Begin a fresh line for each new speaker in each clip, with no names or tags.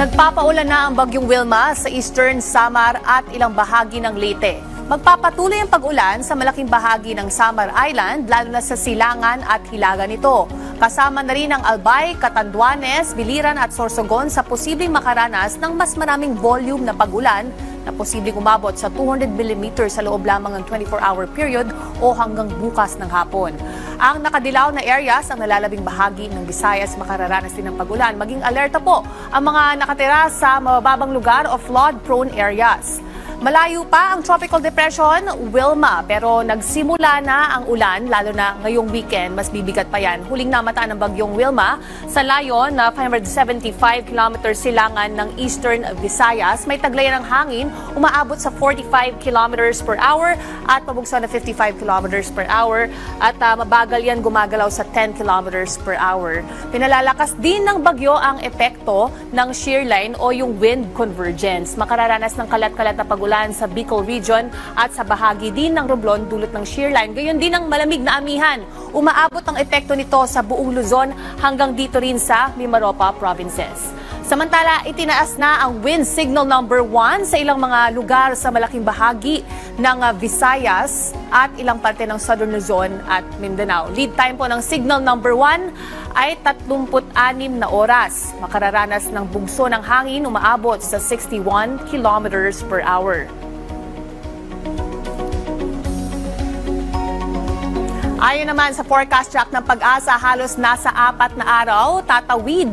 Nagpapaulan na ang bagyong Wilma sa Eastern Samar at ilang bahagi ng Leyte. Magpapatuloy ang pag-ulan sa malaking bahagi ng Samar Island, lalo na sa silangan at hilaga nito. Kasama na rin ang Albay, Catanduanes, Biliran at Sorsogon sa posibleng makaranas ng mas maraming volume na pag-ulan na posibleng umabot sa 200 mm sa loob lamang ng 24-hour period o hanggang bukas ng hapon. Ang nakadilaw na areas ang nalalabing bahagi ng Visayas makararanas din ng pag-ulan. Maging alerta po ang mga nakatira sa mababang lugar o flood-prone areas. Malayo pa ang Tropical Depression Wilma pero nagsimula na ang ulan lalo na ngayong weekend. Mas bibigat pa yan. Huling namataan ng bagyong Wilma sa layo na 575 km silangan ng Eastern Visayas. May taglayan ng hangin umaabot sa 45 km per hour at pabugso na 55 km per hour at mabagal yan gumagalaw sa 10 km per hour. Pinalalakas din ng bagyo ang epekto ng shear line o yung wind convergence. Makararanas ng kalat-kalat na pag-ulan sa Bicol Region at sa bahagi din ng Romblon dulot ng shear line. Gayon din ang malamig na amihan. Umaabot ang epekto nito sa buong Luzon hanggang dito rin sa Mimaropa provinces. Samantala, itinaas na ang wind signal number 1 sa ilang mga lugar sa malaking bahagi ng Visayas at ilang parte ng Southern Luzon at Mindanao. Lead time po ng signal number 1 ay 36 na oras. Makararanas ng bugso ng hangin umaabot sa 61 kilometers per hour. Ayon naman sa forecast track ng Pag-asa, halos nasa 4 na araw tatawid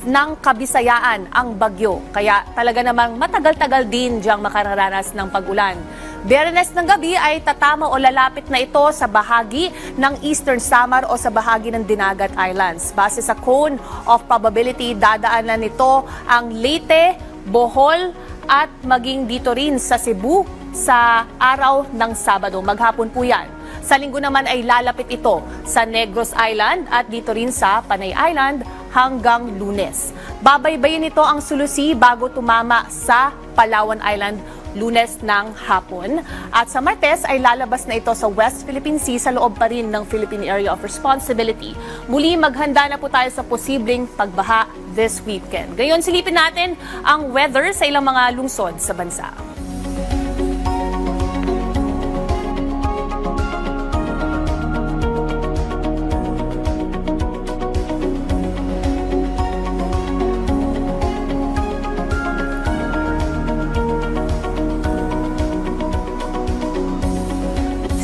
ng Kabisayaan ang bagyo. Kaya talaga namang matagal-tagal din diyang makararanas ng pag-ulan. Biyernes ng gabi ay tatama o lalapit na ito sa bahagi ng Eastern Samar o sa bahagi ng Dinagat Islands. Base sa cone of probability, dadaanan nito ang Leyte, Bohol at maging dito rin sa Cebu sa araw ng Sabado. Maghapon po yan. Sa linggo naman ay lalapit ito sa Negros Island at dito rin sa Panay Island hanggang Lunes. Babaybayin nito ang Sulusi bago tumama sa Palawan Island Lunes ng hapon. At sa Martes ay lalabas na ito sa West Philippine Sea sa loob pa rin ng Philippine Area of Responsibility. Muli maghanda na po tayo sa posibleng pagbaha this weekend. Ngayon silipin natin ang weather sa ilang mga lungsod sa bansa.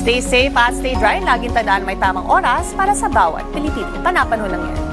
Stay safe at stay dry. Laging tandaan may tamang oras para sa bawat Pilipino. Panapanahon lang yan.